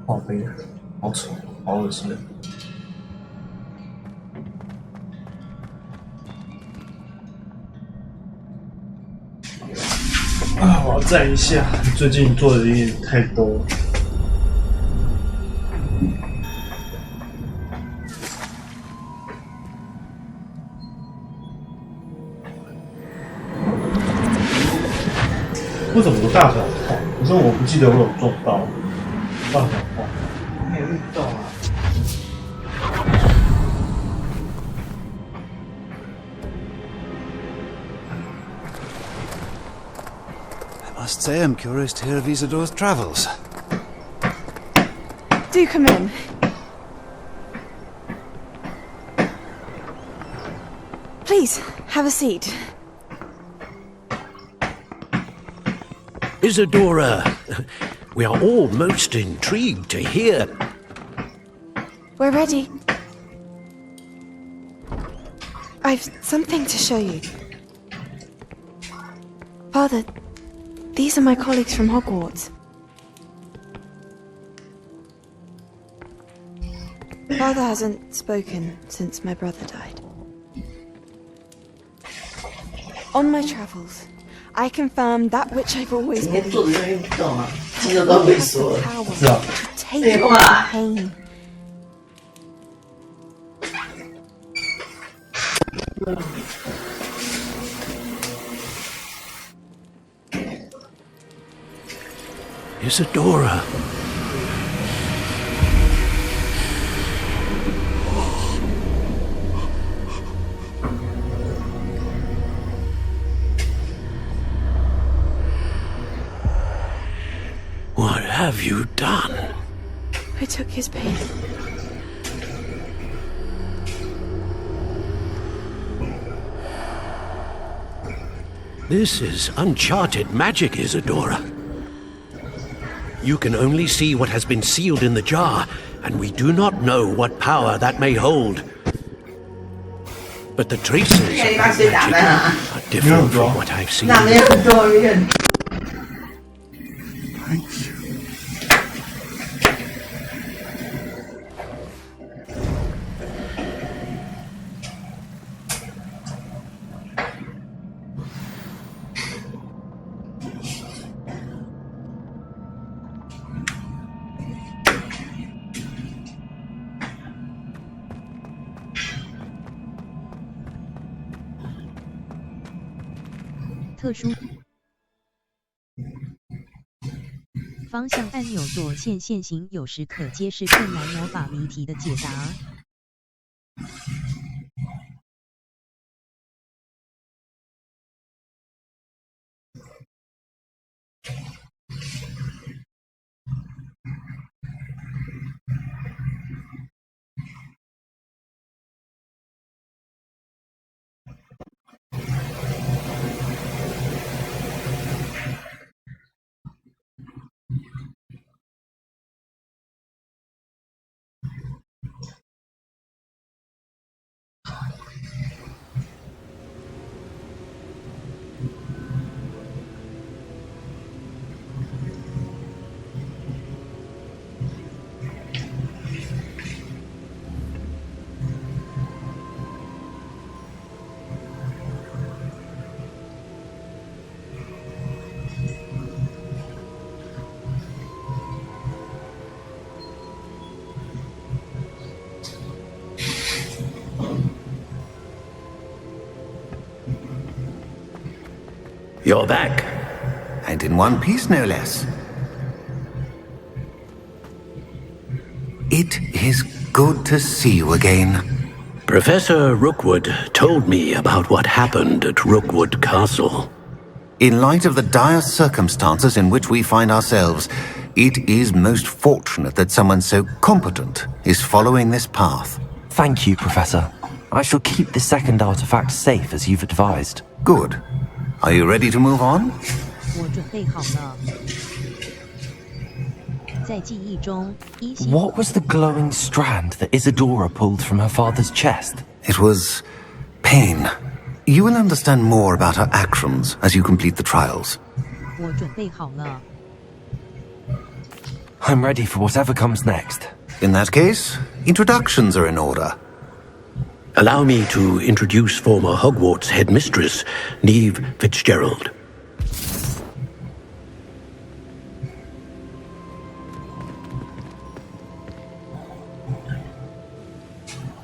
好悲，好丑，好恶心。啊，我要站一下，最近做的有点太多了。为什么我大小痛？可是我不记得我有撞到大小痛。没有运动啊。I must say I'm curious to hear of Isadora's travels. Do come in. Please, have a seat. Isadora, we are all most intrigued to hear. We're ready. I've something to show you. Father, these are my colleagues from Hogwarts. Father hasn't spoken since my brother died. On my travels, I confirmed that which I've always believed. He has the power to take away pain. Isadora. What have you done? I took his pain. This is uncharted magic, Isadora. You can only see what has been sealed in the jar, and we do not know what power that may hold. But the traces of the magic are different from what I've seen. Thank you.特殊方向按钮左键线型有时可揭示困难魔法谜题的解答。You're back. And in one piece, no less. It is good to see you again. Professor Rookwood told me about what happened at Rookwood Castle. In light of the dire circumstances in which we find ourselves, it is most fortunate that someone so competent is following this path. Thank you, Professor. I shall keep the second artifact safe as you've advised. Good. Are you ready to move on? 我准备好了。在记忆中，依稀 What was the glowing strand that Isadora pulled from her father's chest? It was pain. You will understand more about her actions as you complete the trials. 我准备好了。I'm ready for whatever comes next. In that case, introductions are in order. Allow me to introduce former Hogwarts headmistress, Neve Fitzgerald.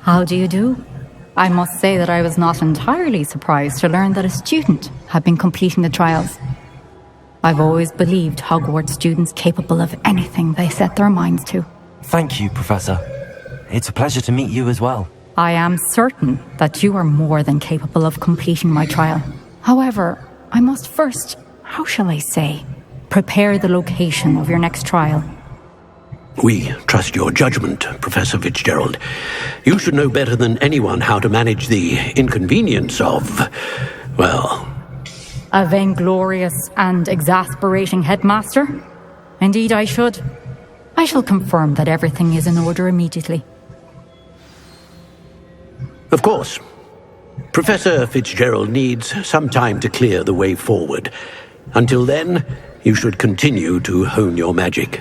How do you do? I must say that I was not entirely surprised to learn that a student had been completing the trials. I've always believed Hogwarts students capable of anything they set their minds to. Thank you, Professor. It's a pleasure to meet you as well. I am certain that you are more than capable of completing my trial. However, I must first, how shall I say, prepare the location of your next trial. We trust your judgment, Professor Fitzgerald. You should know better than anyone how to manage the inconvenience of, well... A vainglorious and exasperating headmaster? Indeed I should. I shall confirm that everything is in order immediately. Of course. Professor Fitzgerald needs some time to clear the way forward. Until then, you should continue to hone your magic.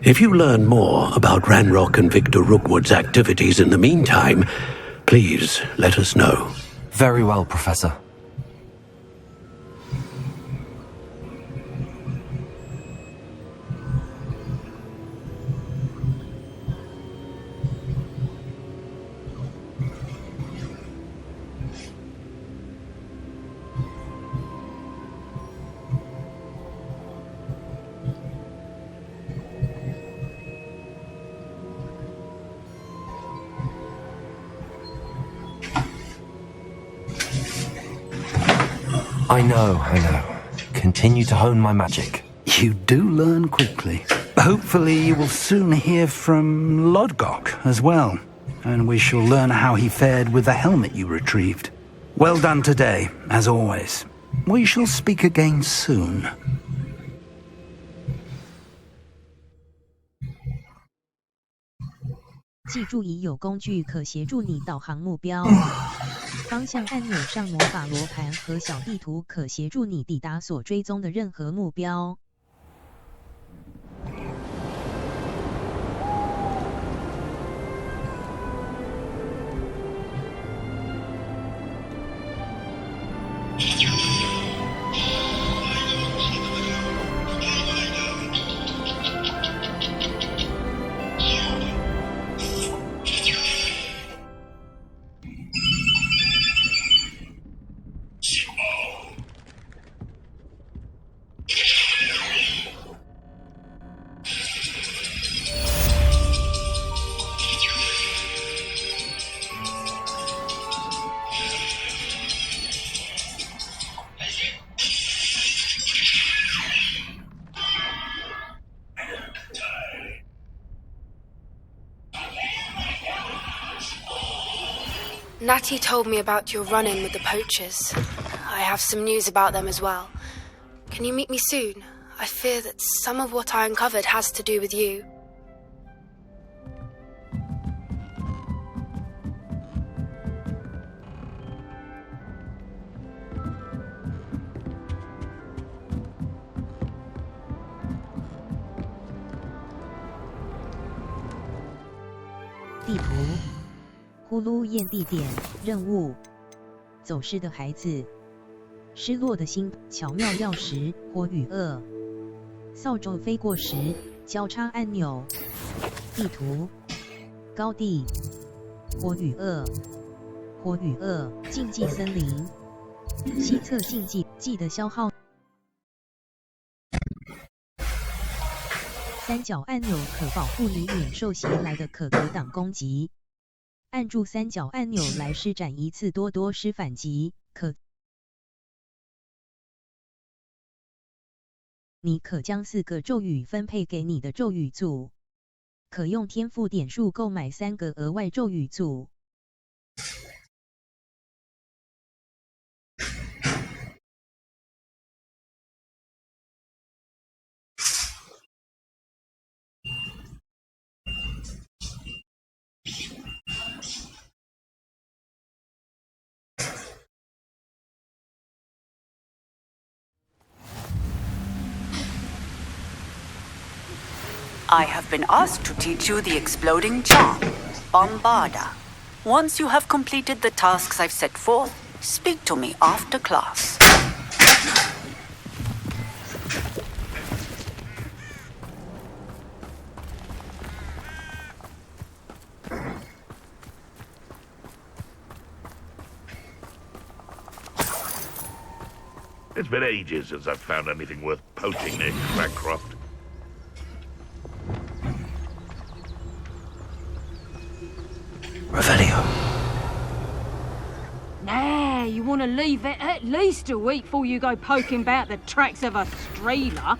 If you learn more about Ranrock and Victor Rookwood's activities in the meantime, please let us know. Very well, Professor. I know. Continue to hone my magic. You do learn quickly. Hopefully you will soon hear from Lodgok as well, and we shall learn how he fared with the helmet you retrieved. Well done today, as always. We shall speak again soon. 记住，已有工具可协助你导航目标。方向按钮上魔法罗盘和小地图可协助你抵达所追踪的任何目标。Natty told me about your run-in with the poachers. I have some news about them as well. Can you meet me soon? I fear that some of what I uncovered has to do with you.地图呼噜验地点任务，走失的孩子，失落的心，巧妙钥匙，火与恶，扫帚飞过时，交叉按钮，地图，高地，火与恶，火与恶，禁忌森林，西侧禁忌，记得消耗。三角按钮可保护你免受袭来的可格挡攻击。按住三角按钮来施展一次多多施反击，你可将4个咒语分配给你的咒语组，可用天赋点数购买3个额外咒语组。I have been asked to teach you the exploding charm, Bombarda. Once you have completed the tasks I've set forth, speak to me after class. It's been ages since I've found anything worth poaching near Crackcroft. Revelio. Nah, you want to leave it at least a week before you go poking about the tracks of a streeler.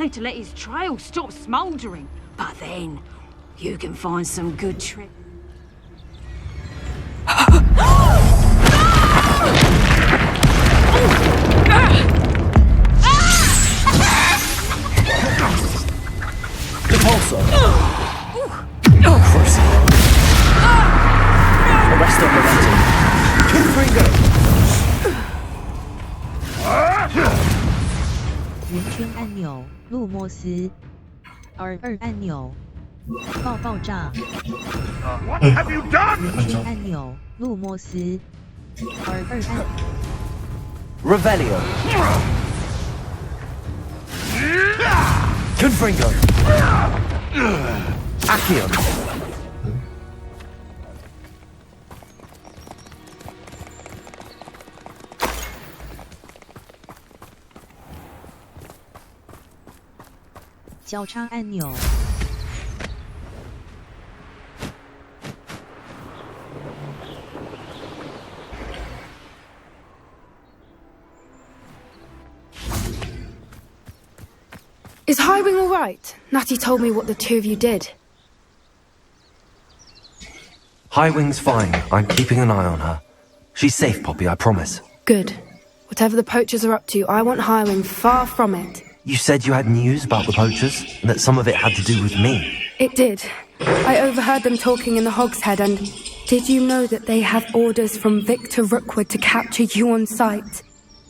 Need to let his trail stop smouldering. But then, you can find some good trick. Repulsor. Arrest on momentum. Killfinger. 圆圈按钮，路莫斯。R2按钮，爆炸。What have you done? 圆圈按钮，路莫斯。R2按。Revelio. Confringo. Accio. 交叉按钮。Is Highwing all right? Natty told me what the two of you did. Highwing's fine. I'm keeping an eye on her. She's safe, Poppy, I promise. Good. Whatever the poachers are up to, I want Highwing far from it. You said you had news about the poachers, and that some of it had to do with me. It did. I overheard them talking in the Hogshead, and did you know that they have orders from Victor Rookwood to capture you on sight?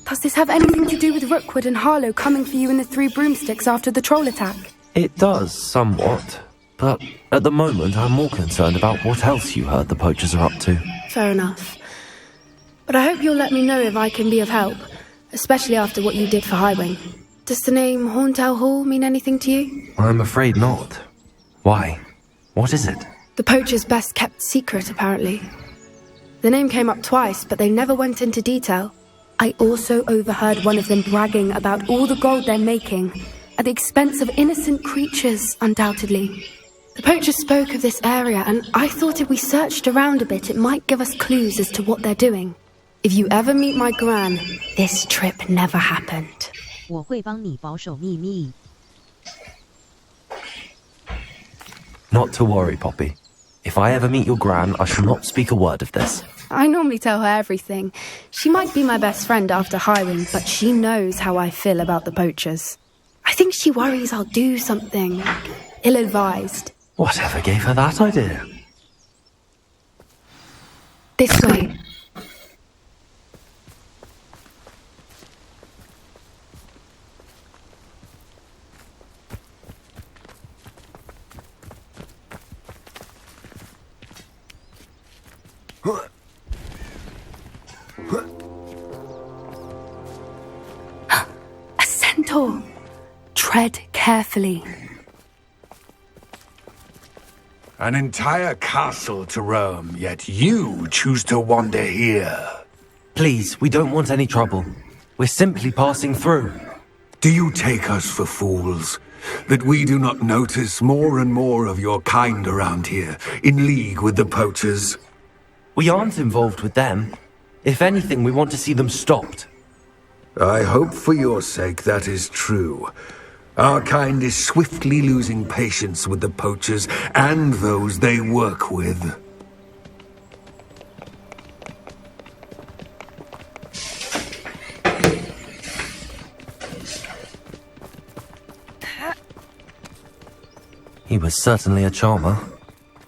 Does this have anything to do with Rookwood and Harlow coming for you in the Three Broomsticks after the troll attack? It does, somewhat. But at the moment, I'm more concerned about what else you heard the poachers are up to. Fair enough. But I hope you'll let me know if I can be of help, especially after what you did for Highwing. Does the name Horntail Hall mean anything to you? I'm afraid not. Why? What is it? The poachers' best kept secret, apparently. The name came up twice, but they never went into detail. I also overheard one of them bragging about all the gold they're making, at the expense of innocent creatures, undoubtedly. The poachers spoke of this area, and I thought if we searched around a bit, it might give us clues as to what they're doing. If you ever meet my gran, this trip never happened. 我会帮你保守秘密。 Not to worry, Poppy. If I ever meet your gran, I shall not speak a word of this. I normally tell her everything. She might be my best friend after Highwing, but she knows how I feel about the poachers. I think she worries I'll do something ill-advised. Whatever gave her that idea? This way. A centaur. Tread carefully. An entire castle to roam, yet you choose to wander here. Please, we don't want any trouble. We're simply passing through. Do you take us for fools? That we do not notice more and more of your kind around here, in league with the poachers? We aren't involved with them. If anything, we want to see them stopped. I hope for your sake that is true. Our kind is swiftly losing patience with the poachers and those they work with. He was certainly a charmer.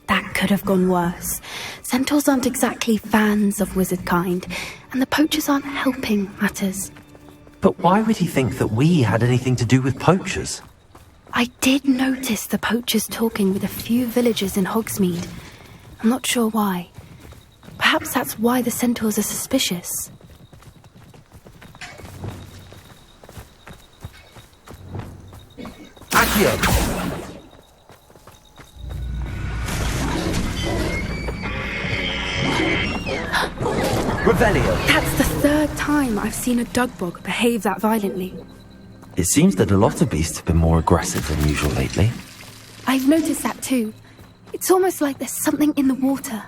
That could have gone worse. Centaurs aren't exactly fans of wizard kind, and the poachers aren't helping matters. But why would he think that we had anything to do with poachers? I did notice the poachers talking with a few villagers in Hogsmeade. I'm not sure why. Perhaps that's why the centaurs are suspicious. Accio! Revelio! That's the third time I've seen a Dugbog behave that violently. It seems that a lot of beasts have been more aggressive than usual lately. I've noticed that too. It's almost like there's something in the water.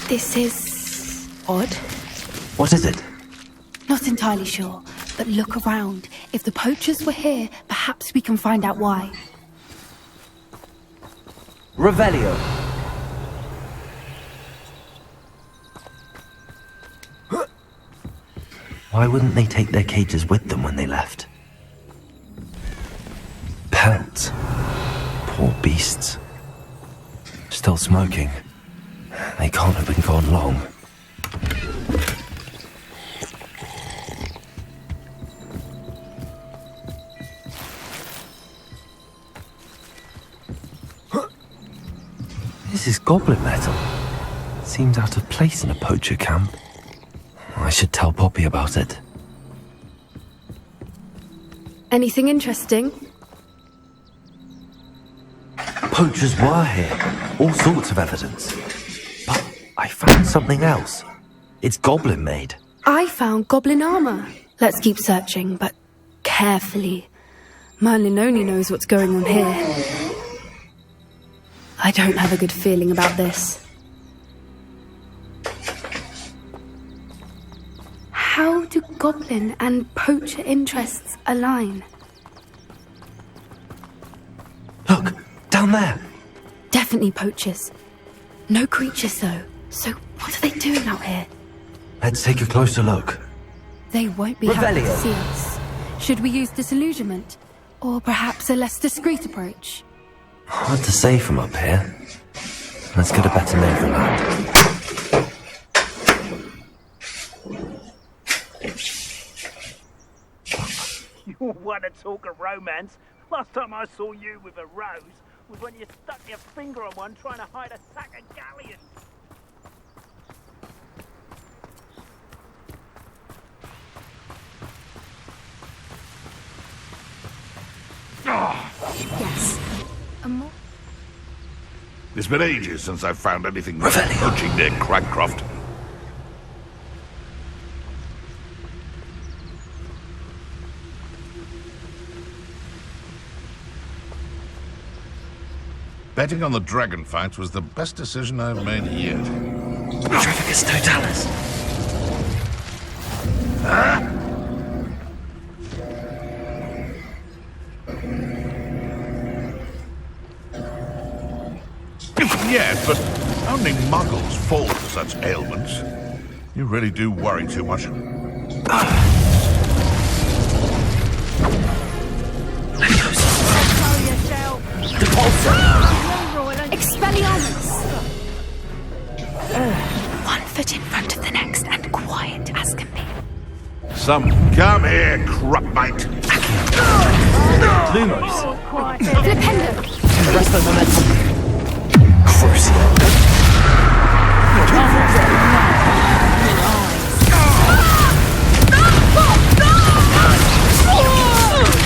This is odd. What is it? Not entirely sure, but look around. If the poachers were here, perhaps we can find out why. Revelio! Why wouldn't they take their cages with them when they left? Pelts. Poor beasts. Still smoking. They can't have been gone long. This is goblin metal. Seems out of place in a poacher camp. I should tell Poppy about it. Anything interesting? Poachers were here. All sorts of evidence. But I found something else. It's goblin made. I found goblin armor. Let's keep searching, but carefully. Merlin only knows what's going on here. I don't have a good feeling about this. How do goblin and poacher interests align? Look, down there. Definitely poachers. No creatures though. So what are they doing out here? Let's take a closer look. They won't be happy to see us. Should we use disillusionment? Or perhaps a less discreet approach? Hard to say from up here. Let's get a better lay of the land. You want to talk of romance? Last time I saw you with a rose was when you stuck your finger on one trying to hide a sack of galleons. Yes. A more... It's been ages since I've found anything worth poaching near Cragcroft. Betting on the dragon fight was the best decision I've made yet. Trafficus Totalis. Yes, but only muggles fall to such ailments. You really do worry too much. Expelliarmus! One foot in front of the next and quiet as can be. Come here, Crupmite. Lumos. Flipendo! Resto momentum. Crucio.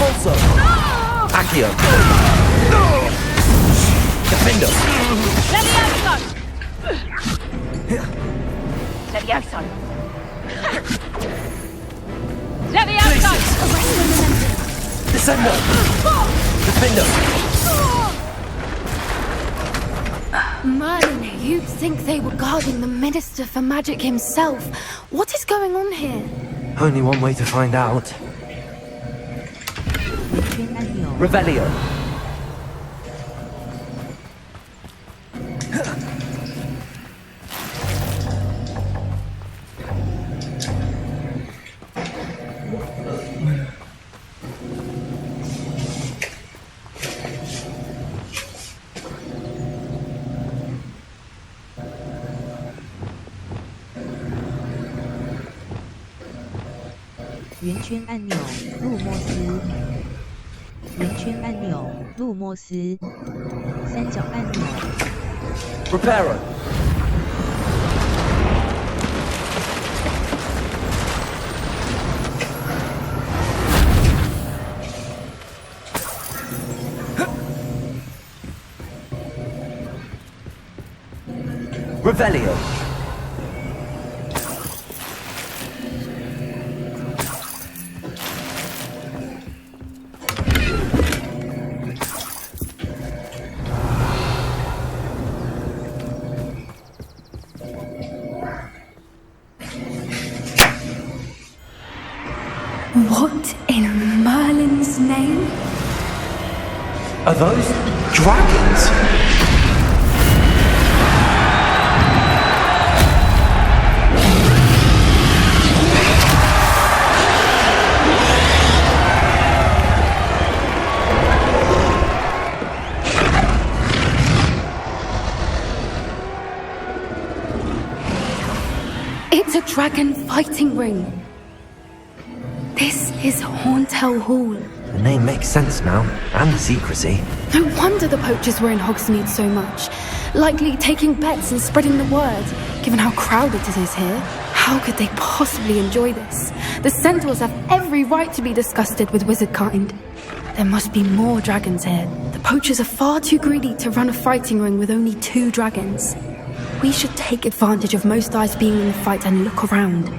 Also. Accio. Defendo. Levioso! Levioso! Descendo. Defendo. Merlin, you'd think they were guarding the Minister for Magic himself. What is going on here? Only one way to find out. Revelio. 圆圈按钮，路莫斯。圆圈按钮，路莫斯。三角按钮。Reparo. Revelio. What in Merlin's name? Are those dragons? It's a dragon fighting ring. This is Horntail Hall. The name makes sense now, and the secrecy. No wonder the poachers were in Hogsmeade so much. Likely taking bets and spreading the word, given how crowded it is here. How could they possibly enjoy this? The centaurs have every right to be disgusted with wizard kind. There must be more dragons here. The poachers are far too greedy to run a fighting ring with only 2 dragons. We should take advantage of most eyes being in the fight and look around.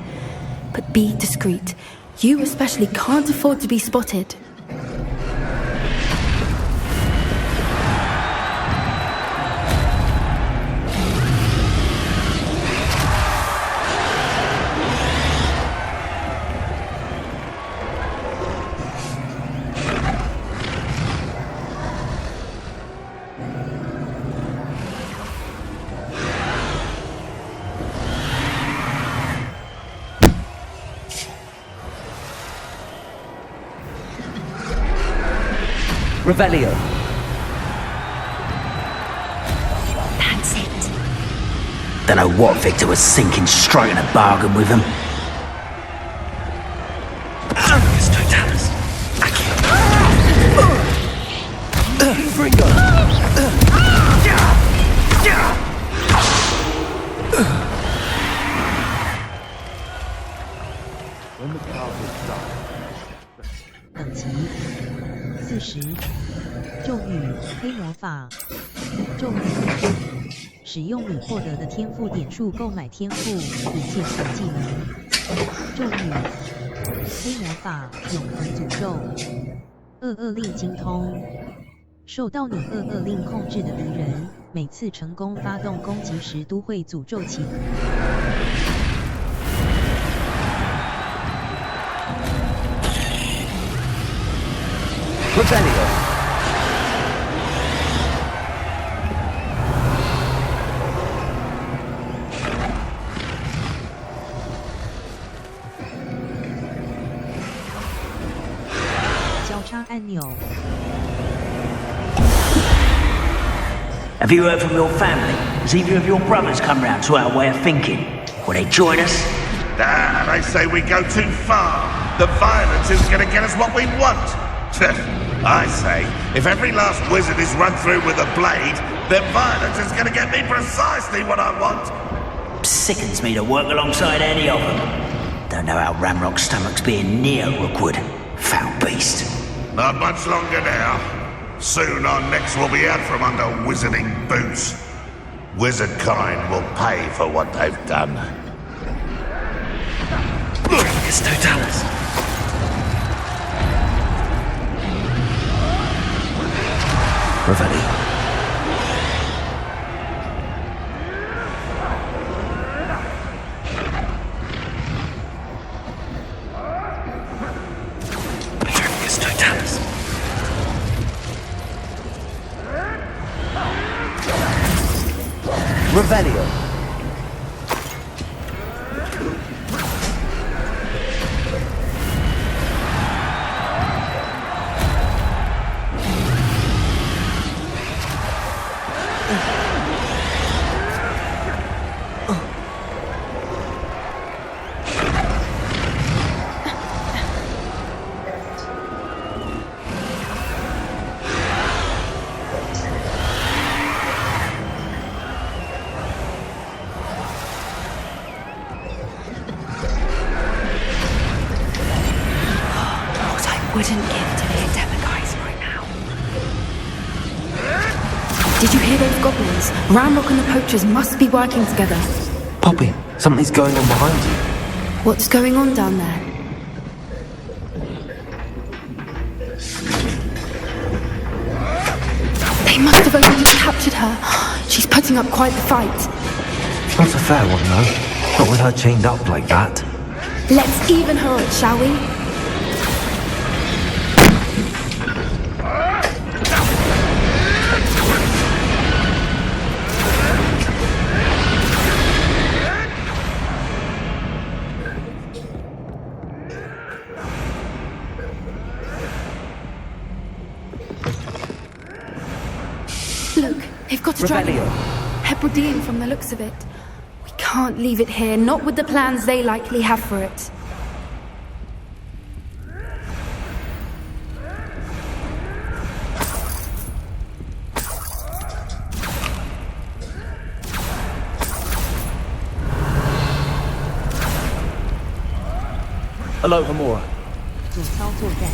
But be discreet. You especially can't afford to be spotted. Revelio. That's it. Don't know what Victor was thinking, striking a bargain with him. It's Totalis. Fringo. When the power is done. 等级40，咒语黑魔法，咒语使用你获得的天赋点数购买天赋以解锁技能。咒语黑魔法永恒诅咒，恶令精通，受到你恶令控制的敌人，每次成功发动攻击时都会诅咒其。Revelio. Have you heard from your family? Has either of your brothers come round to our way of thinking? Will they join us? They say we go too far. The violence is going to get us what we want. I say, if every last wizard is run through with a blade, then violence is going to get me precisely what I want. Sickens me to work alongside any of them. Don't know how Ramrock's stomach's being near Rookwood. Foul beast. Not much longer now. Soon our necks will be out from under wizarding boots. Wizard kind will pay for what they've done. It's Totalis. Revelio. It's Totalis. Revelio. wouldn't give to the endemic eyes right now. Did you hear those goblins? Ramrock and the poachers must be working together. Poppy, something's going on behind you. What's going on down there? They must have only just captured her. She's putting up quite the fight. Not a fair one, though. Not with her chained up like that. Let's even her up, shall we? Look, they've got a dragon. Hebridean from the looks of it. We can't leave it here, not with the plans they likely have for it. Hello, Hamura. 左操作键，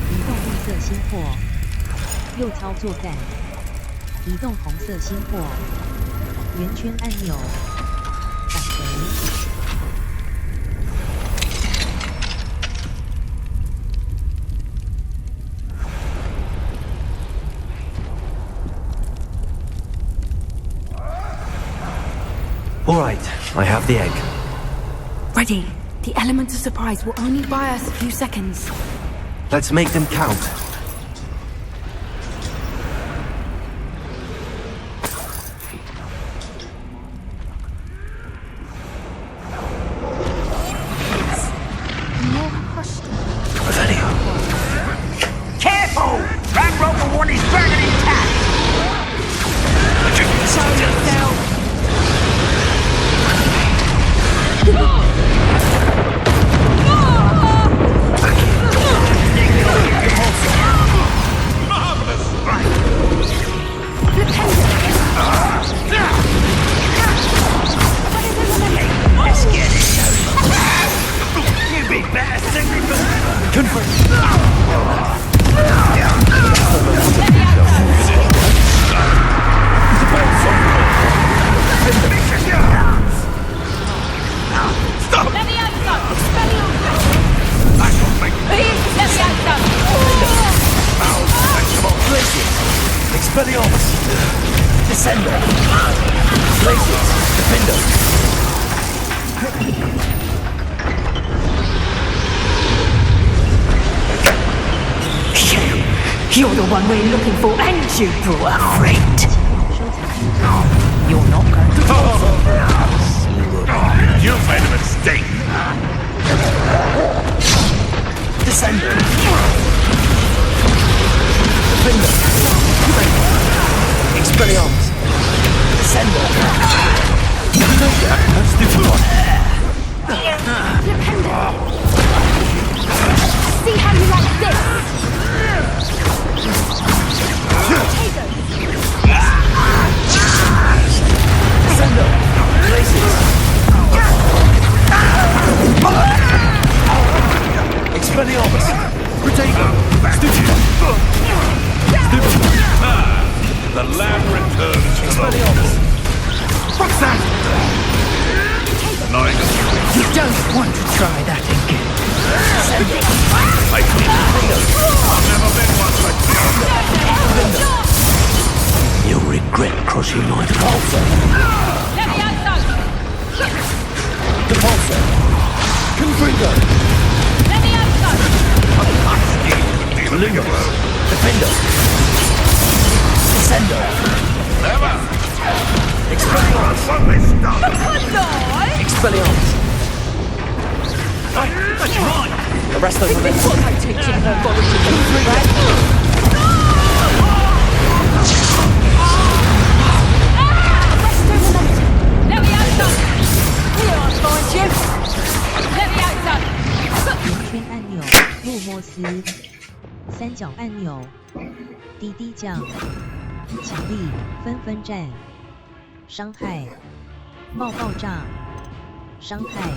移动绿色星火；右操作键，移动红色星火。圆圈按钮，返回。All right, I have the egg. Ready. The element of surprise will only buy us a few seconds. Let's make them count. Careful! Ramrock will want his dragon intact! Show yourself! Let's get it. You'd be better singing for Stop! Expelliarmus! Descender! Glacius! Defender! You're the one we're looking for, and you brought a friend. You're not going to You've made a mistake. Descender! Defender! Expelliarmus! Descender! Stupid one! See how you like this? Descender! Glacius! Expelliarmus! Protego! Stupid! Stupid! The lamb returns to the What's that? Annoying. You don't want to try that again. I've never been one like this. You'll regret crossing my path. Depulsor! Confringo! Luminous! Defender! Descender! Never. Expelliarmus! Expelliarmus! That's right. Arrest those momentum! I'm teaching her圆圈按钮，洛莫斯；三角按钮，滴滴酱；强力，纷纷战；伤害，爆炸；伤害，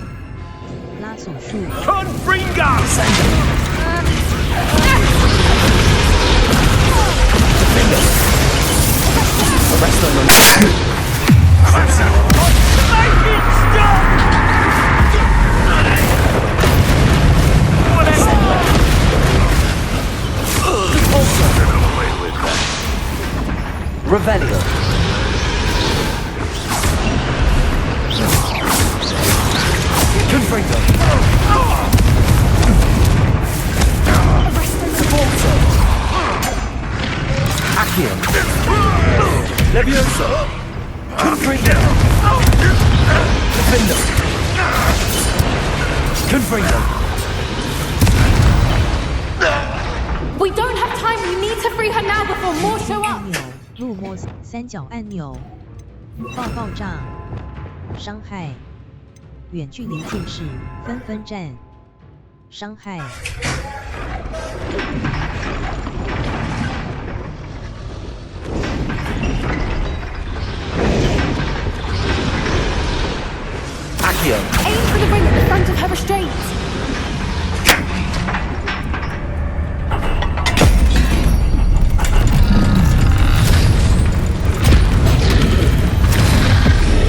拉锁术。Confringo! Arrest them and... Make it stop! Revelio. Confringo. Forza. Accio. Levioso. Confringo. Defender. Confringo. We don't have time. We need to free her now before more show up. 入摸三角按钮，爆炸，伤害，远距离剑士，纷战，伤害。Accio. Aim for the ring at the front of her restraints.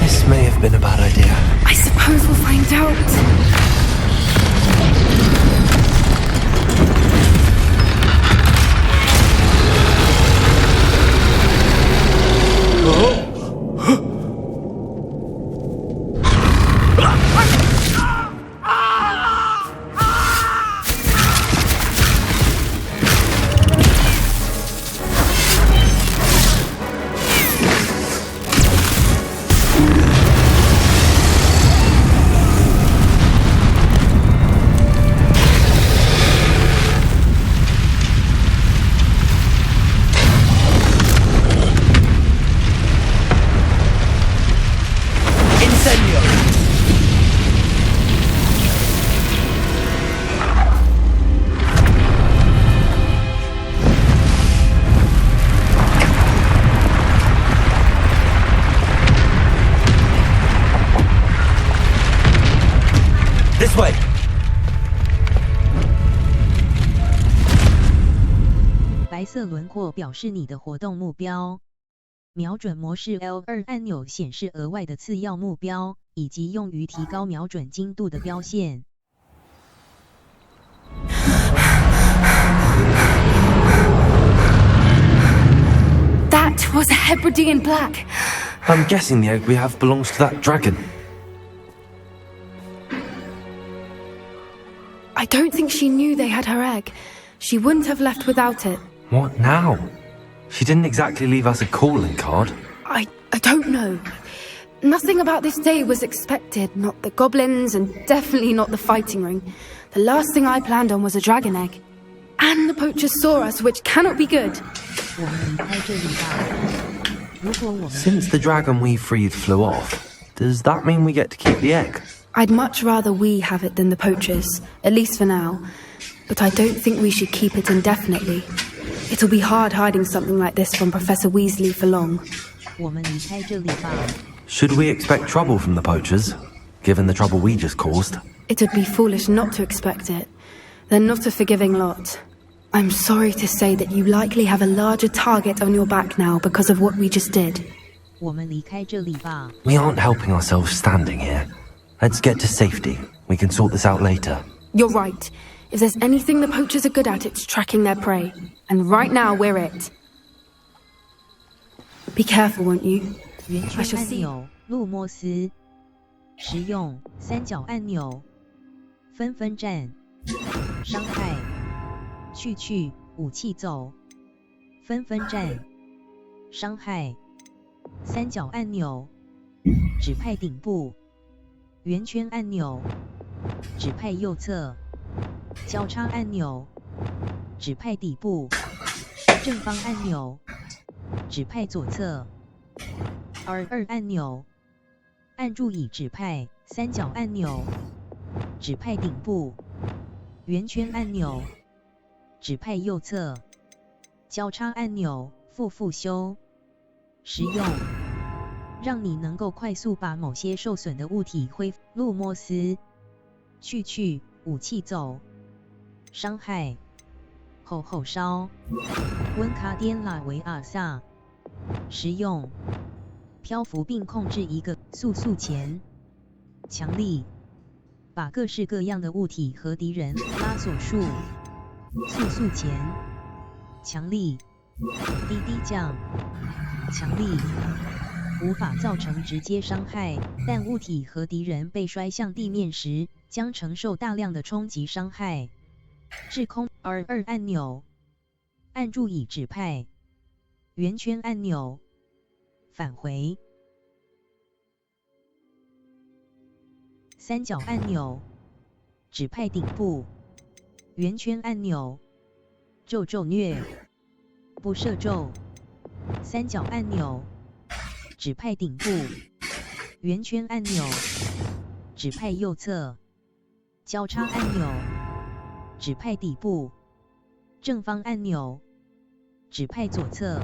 This may have been a bad idea. I suppose we'll find out. This way. 白色轮廓表示你的活动目标。瞄准模式 L2 按钮显示额外的次要目标，以及用于提高瞄准精度的标线。That was a Hebridean black. I'm guessing the egg we have belongs to that dragon. I don't think she knew they had her egg. She wouldn't have left without it. What now? She didn't exactly leave us a calling card. I don't know. Nothing about this day was expected. Not the goblins, and definitely not the fighting ring. The last thing I planned on was a dragon egg. And the poachers saw us, which cannot be good. Since the dragon we freed flew off, does that mean we get to keep the egg? I'd much rather we have it than the poachers, at least for now. But I don't think we should keep it indefinitely. It'll be hard hiding something like this from Professor Weasley for long. Should we expect trouble from the poachers, given the trouble we just caused? It would be foolish not to expect it. They're not a forgiving lot. I'm sorry to say that you likely have a larger target on your back now because of what we just did. We aren't helping ourselves standing here. Let's get to safety. We can sort this out later. You're right. If there's anything the poachers are good at, it's tracking their prey. And right now, we're it. Be careful, won't you? I shall see. 路莫斯，实用三角按钮，纷战，伤害，去武器走，纷战，伤害，三角按钮，指派顶部，圆圈按钮，指派右侧，交叉按钮，指派底部，正方按钮，指派左侧。R2 按钮，按住以指派三角按钮，指派顶部，圆圈按钮，指派右侧，交叉按钮，复修，实用，让你能够快速把某些受损的物体恢复。路莫斯，去武器走，伤害，后烧。温卡颠拉维尔萨。实用。漂浮并控制一个速前。强力。把各式各样的物体和敌人拉锁术。速前。强力。滴降。强力。无法造成直接伤害，但物体和敌人被摔向地面时，将承受大量的冲击伤害。制空 R2 按钮，按住以指派。圆圈按钮，返回。三角按钮，指派顶部。圆圈按钮，咒虐，不射咒。三角按钮。指派顶部，圆圈按钮，指派右侧，交叉按钮，指派底部，正方按钮，指派左侧。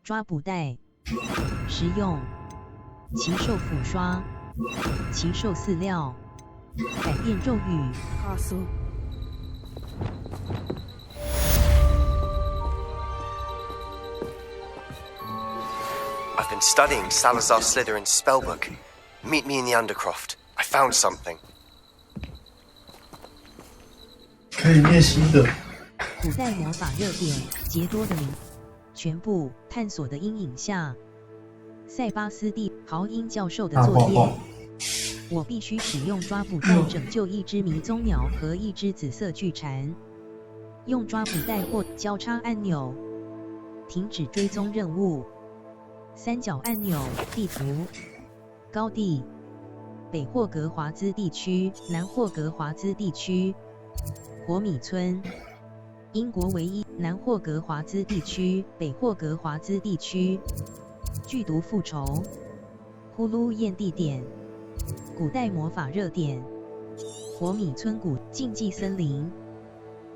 抓捕袋，实用。奇兽斧刷，奇兽饲料，改变咒语。I've been studying Salazar Slytherin's spellbook. Meet me in the Undercroft. I found something. 可以练习的。古代魔法热点，杰多的灵。全部探索的阴影下，塞巴斯蒂豪因教授的作业。我必须使用抓捕袋拯救一只迷踪鸟和一只紫色巨蝉。用抓捕袋或交叉按钮停止追踪任务。三角按钮地图。高地：北霍格华兹地区、南霍格华兹地区。火米村。英国唯一南霍格华兹地区、北霍格华兹地区。剧毒复仇。呼噜验地点。古代魔法热点。火米村谷禁忌森林。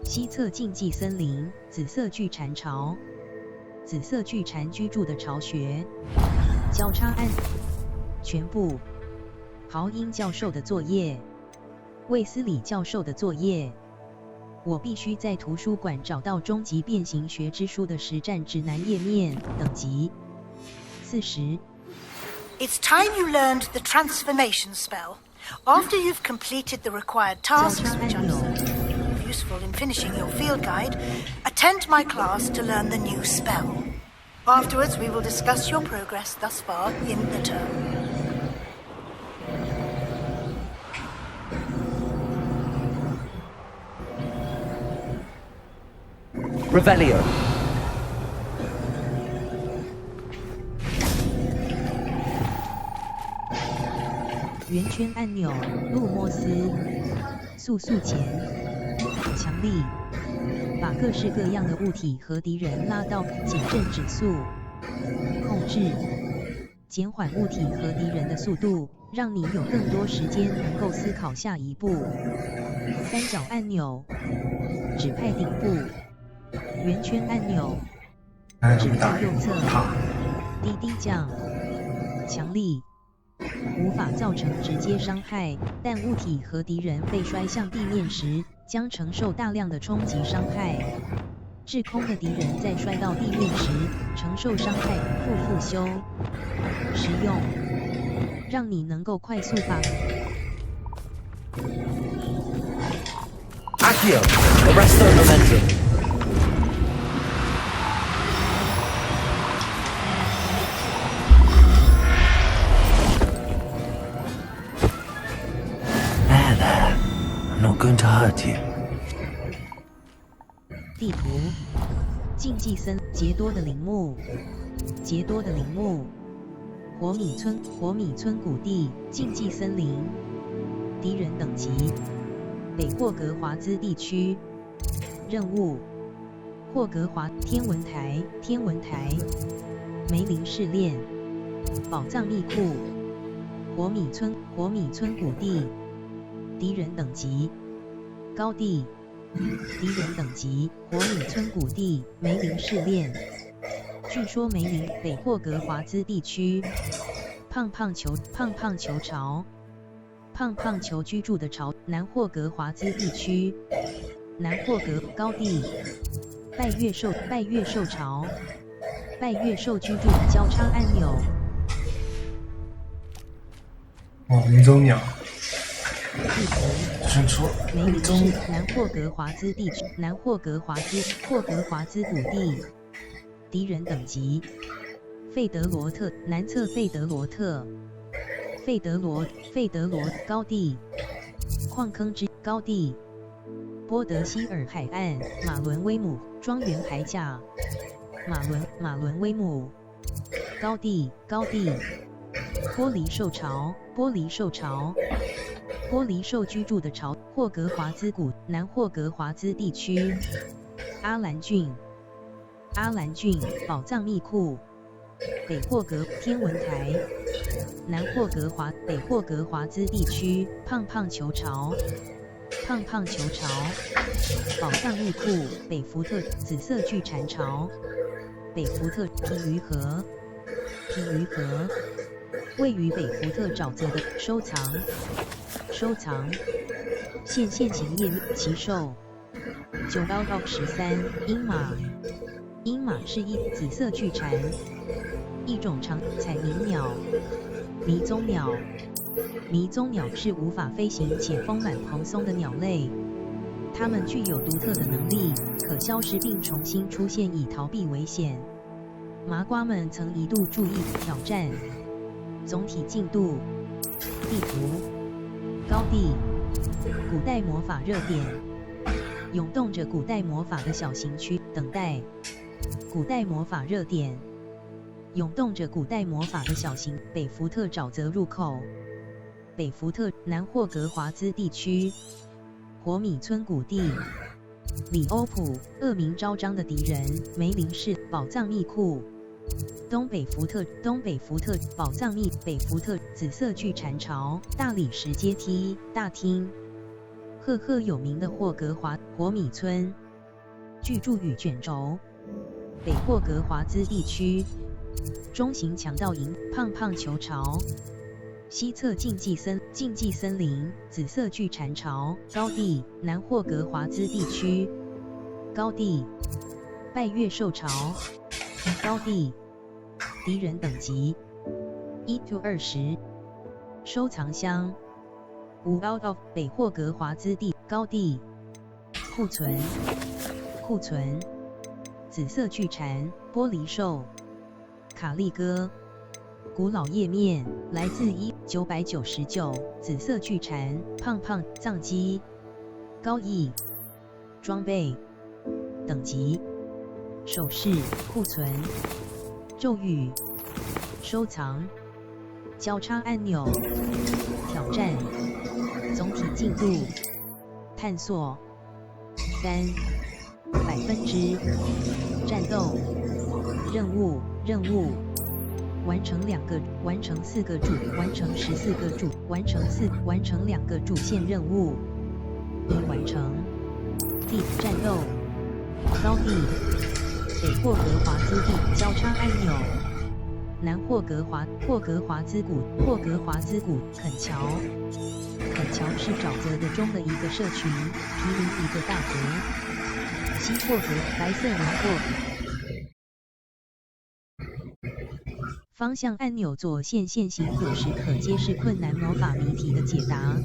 西侧禁忌森林，紫色巨蝉巢。紫色巨蝉居住的巢穴。交叉按全部。豪因教授的作业。卫斯理教授的作业。我必须在图书馆找到终极变形学之书的实战指南页面。等级40。 It's time you learned the transformation spell. After you've completed the required tasks, which I'm certain will be useful in finishing your field guide, attend my class to learn the new spell. Afterwards, we will discuss your progress thus far in the term. Revelio. 圆圈按钮，路莫斯，速前，强力，把各式各样的物体和敌人拉到减震指速，控制，减缓物体和敌人的速度，让你有更多时间能够思考下一步。三角按钮，指派顶部。圆圈按钮，指派右侧，滴降，强力，无法造成直接伤害，但物体和敌人被摔向地面时，将承受大量的冲击伤害。制空的敌人在摔到地面时，承受伤害复修。实用，让你能够快速把。Accio, arresto momentum. Not going to hurt you. 地图，禁忌森杰多的陵墓，杰多的陵墓，火米村谷地禁忌森林，敌人等级，北霍格华兹地区，任务，霍格华天文台，梅林试炼，宝藏密库，火米村谷地，敌人等级，高地，敌人等级，火米村谷地，梅林试炼。据说梅林北霍格华兹地区，胖胖球巢，胖胖球居住的巢，南霍格华兹地区，南霍格高地，拜月兽巢，拜月兽居住交叉按钮。哦，迷踪鸟。地图。选错。梅林市南霍格华兹地区，南霍格华兹谷地。敌人等级：费德罗特，南侧费德罗特，费德罗高地，矿坑之高地，波德希尔海岸，马伦威姆庄园海甲，马伦威姆高地，玻璃兽巢，玻璃兽居住的巢，霍格华兹谷，南霍格华兹地区，阿兰郡宝藏密库，北霍格天文台，北霍格华兹地区，胖胖球巢，宝藏密库，北福特紫色巨蝉巢，北福特皮鱼河，位于北福特沼泽的收藏，线行页面奇兽9-13鹰马是一紫色巨蝉，一种长彩鸣鸟，迷踪鸟是无法飞行且丰满蓬松的鸟类，它们具有独特的能力，可消失并重新出现以逃避危险。麻瓜们曾一度注意挑战。总体进度，地图，高地，古代魔法热点，涌动着古代魔法的小型区，等待，古代魔法热点，涌动着古代魔法的小型，北福特沼泽入口，北福特南霍格华兹地区，火米村谷地，里欧普恶名昭彰的敌人，梅林市宝藏密库。东北福特宝藏密北福特紫色巨蝉巢，大理石阶梯大厅，赫赫有名的霍格华火米村，居住与卷轴，北霍格华兹地区，中型强盗营胖胖球巢，西侧竞技森林紫色巨蝉巢，高地南霍格华兹地区，高地拜月兽巢，高地敌人等级1-20，收藏箱5 out of 北霍格华兹地高地，库存紫色巨蝉，玻璃兽，卡利哥，古老页面来自1999，紫色巨蝉，胖胖藏机，高翼，装备，等级，首饰，库存。咒语，收藏，交叉按钮，挑战，总体进度，探索3%，战斗，任务，完成4个主，完成14个主，完成2个主线任务，已完成。地战斗，高地。北霍格华兹地交叉按钮，南霍格华兹谷肯桥是沼泽的中的一个社群，毗邻一个大湖。西霍格白色轮廓，方向按钮左线线行，有时可揭示困难魔法谜题的解答。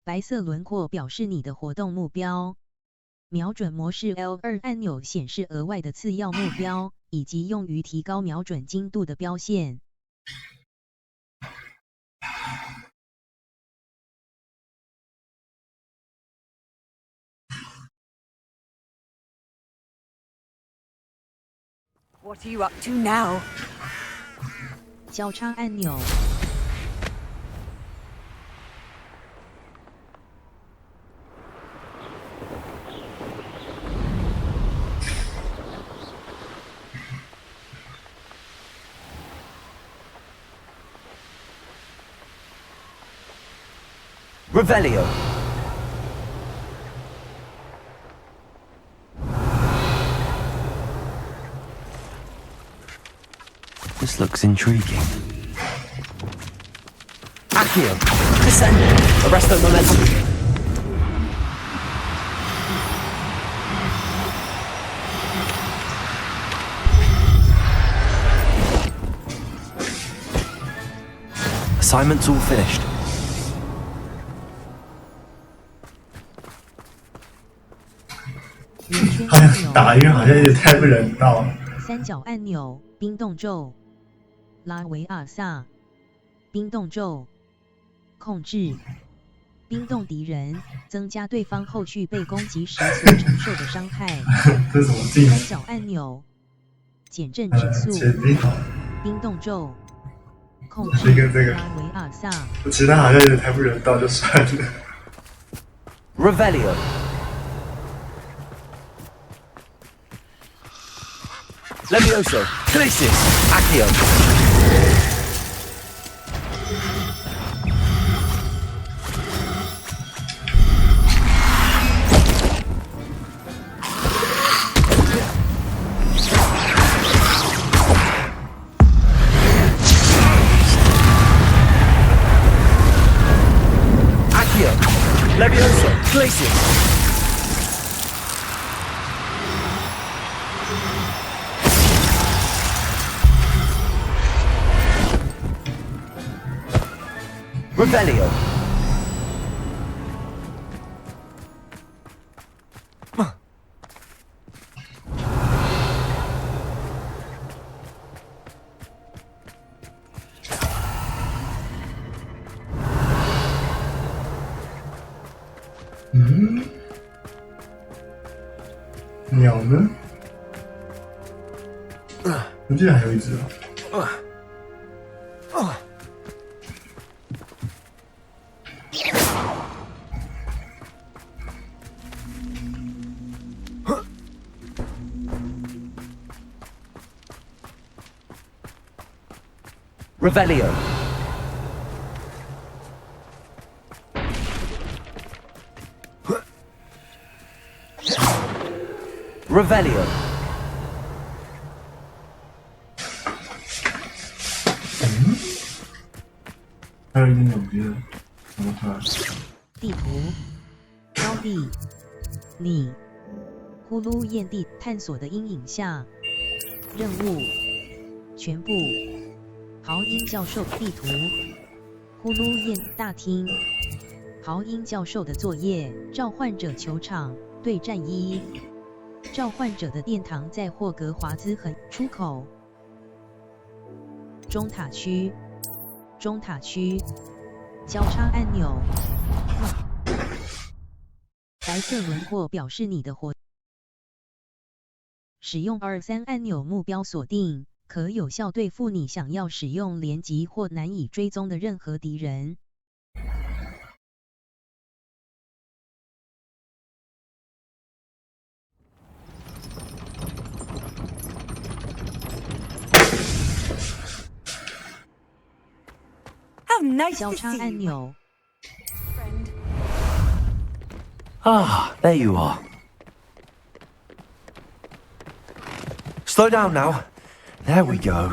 白色轮廓表示你的活动目标。瞄准模式 L2 按钮显示额外的次要目标，以及用于提高瞄准精度的标线。What are you up to now? 交叉按钮。Revelio. This looks intriguing. Accio. Descend. Arrest the momentum. Assignment's all finished. 打晕好像有点太不人道了。三角按钮，冰冻咒，拉维尔萨，冰冻咒，控制，冰冻敌人，增加对方后续被攻击时所承受的伤害。这是什么技能？三角按钮，减震指数，冰冻咒。控制拉维尔萨，其他好像有点太不人道，就算了。Revelio. Levioso. Glacius. Accio. Levioso, Glacius. Revelio. Mm-hmm. 鸟呢？我记得还有一只啊。Revelio. Revelio. 还有一点点别的，怎么看？地图，高地，你，呼噜燕地探索的阴影下，任务，全部，豪英教授地图，呼噜燕大厅，豪英教授的作业，召唤者球场对战1，召唤者的殿堂在霍格华兹横出口，中塔区。中塔区交叉按钮，白色轮廓表示你的活。使用2、3按钮目标锁定，可有效对付你想要使用连击或难以追踪的任何敌人。交叉按钮。Ah, there you are. Slow down now. There we go.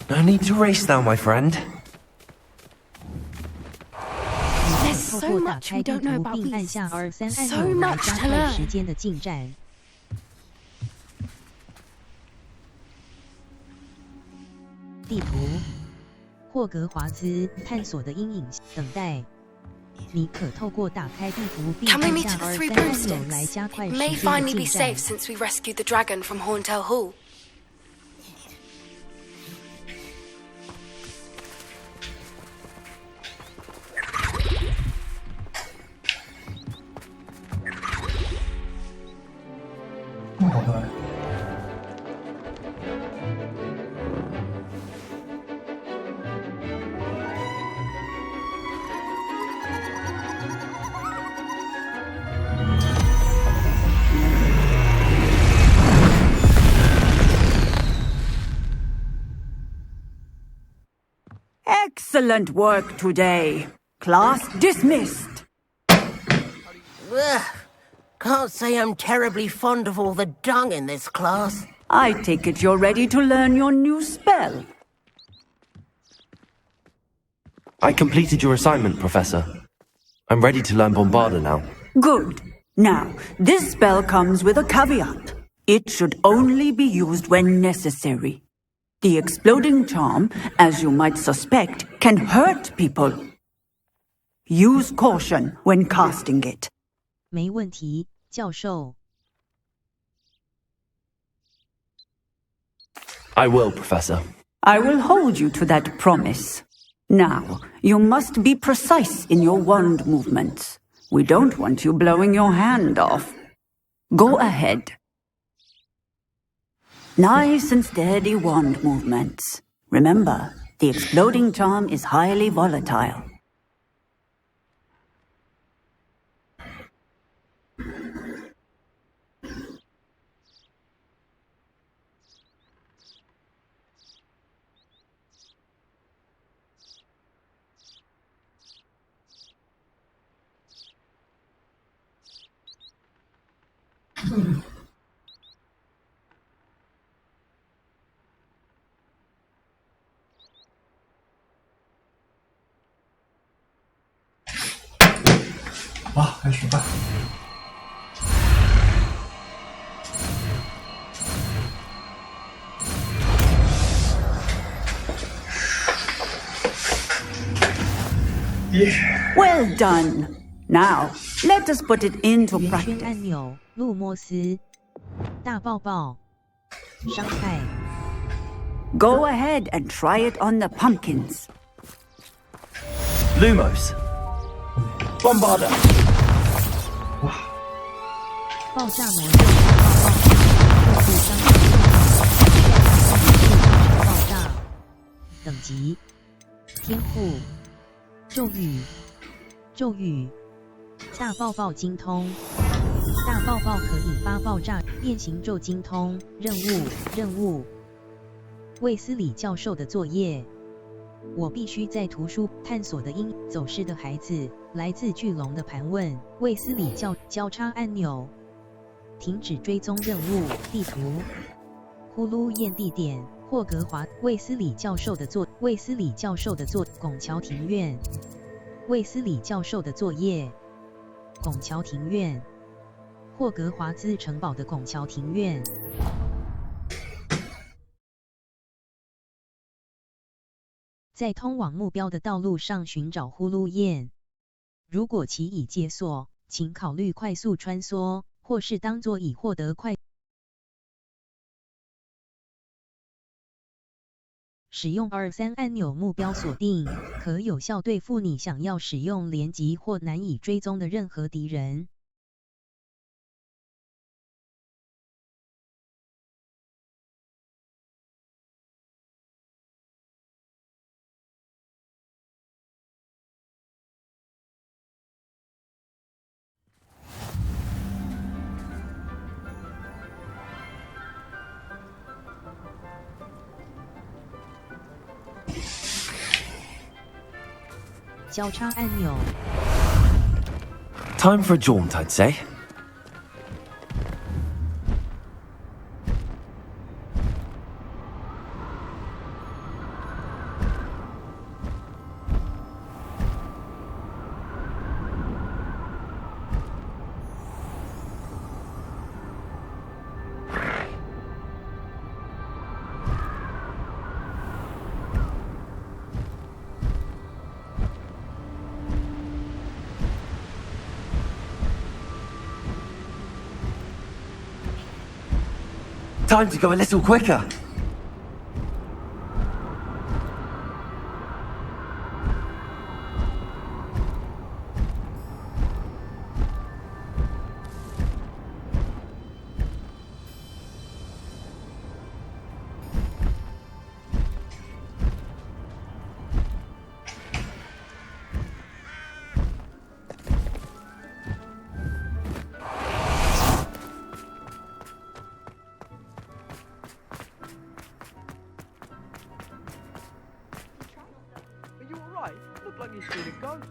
No need to race now, my friend. There's so much we don't know about beasts. So much to learn. 时间的进展。地图，霍格华兹探索的阴影等待。你可透过打开地图并按下2、3按钮来加快时间的进展。May finally be safe since we rescued the dragon from Horntail Hall. 好快。Excellent work today. Class dismissed. Ugh. Can't say I'm terribly fond of all the dung in this class. I take it you're ready to learn your new spell. I completed your assignment, Professor. I'm ready to learn Bombarda now. Good. Now, this spell comes with a caveat. It should only be used when necessary. The exploding charm, as you might suspect, can hurt people. Use caution when casting it. 没问题，教授。I will, Professor. I will hold you to that promise. Now, you must be precise in your wand movements. We don't want you blowing your hand off. Go ahead. Nice and steady wand movements. Remember, the exploding charm is highly volatile. Hmm. 好，开始吧。Well done. Now, let us put it into 圆 practice. 圈按钮，路莫斯，大抱抱，伤害。 Go ahead and try it on the pumpkins. Lumos. Bombarda. 爆炸魔咒，爆伤害，爆炸，等级，天赋，咒语，咒语，大爆爆精通，大爆爆可引发爆炸，变形咒精通，任务，卫斯理教授的作业。 我必须在图书探索的走失的孩子，来自巨龙的盘问，卫斯理交叉按钮，停止追踪任务，地图，呼噜验地点，霍格华卫斯理教授的拱桥庭院，卫斯理教授的作业，拱桥庭院，霍格华兹城堡的拱桥庭院。 在通往目标的道路上寻找呼噜燕。如果其已解锁，请考虑快速穿梭，或是当作已获得快。使用2、3按钮目标锁定，可有效对付你想要使用连击或难以追踪的任何敌人。 交叉按钮。 Time for a jaunt, I'd say. Time to go a little quicker. like you've seen a ghost.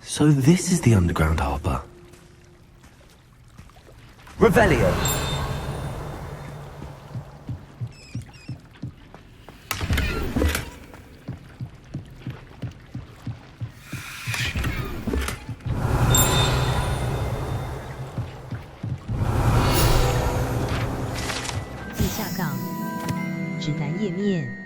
So this is the underground harbour. Revelio. /指南页面。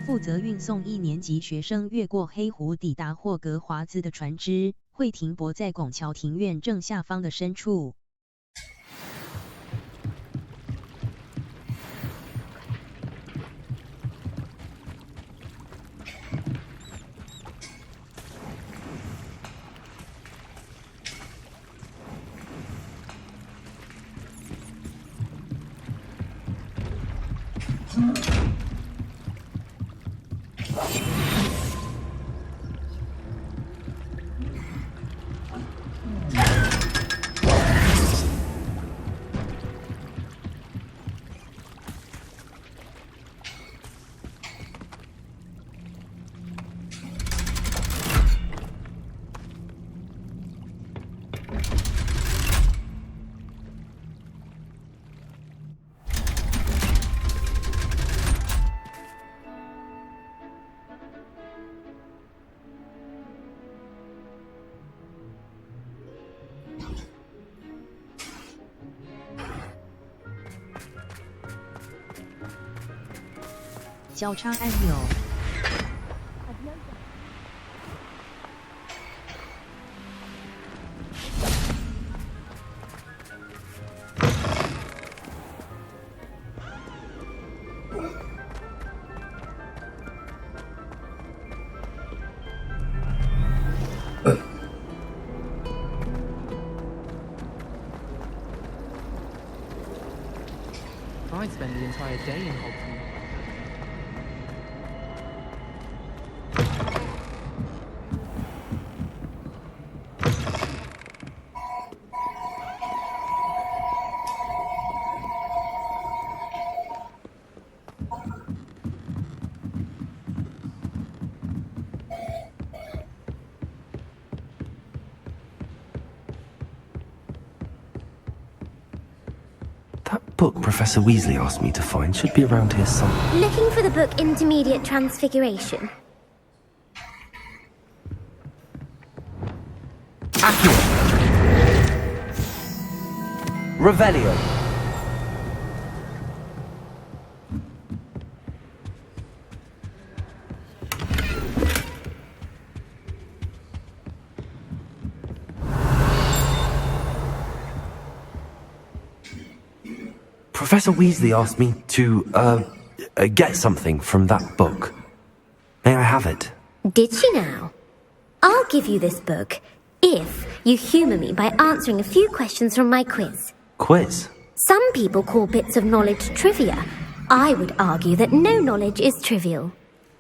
负责运送1年级学生越过黑湖抵达霍格华兹的船只，会停泊在拱桥庭院正下方的深处。交叉按钮。I'd spend the entire day in Hogton. That book Professor Weasley asked me to find should be around here somewhere. Looking for the book Intermediate Transfiguration. Revelio. Professor Weasley asked me to, get something from that book. May I have it? Did she now? I'll give you this book if you humour me by answering a few questions from my quiz. Quiz? Some people call bits of knowledge trivia. I would argue that no knowledge is trivial.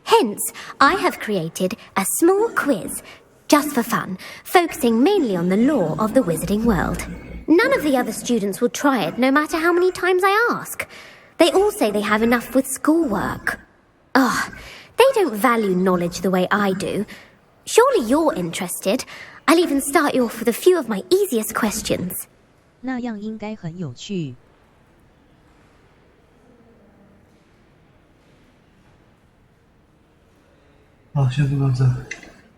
Hence, I have created a small quiz, just for fun, focusing mainly on the lore of the wizarding world. None of the other students will try it, no matter how many times I ask. They all say they have enough with schoolwork. Ugh, they don't value knowledge the way I do. Surely you're interested. I'll even start you off with a few of my easiest questions. 那样应该很有趣。好，先录到这。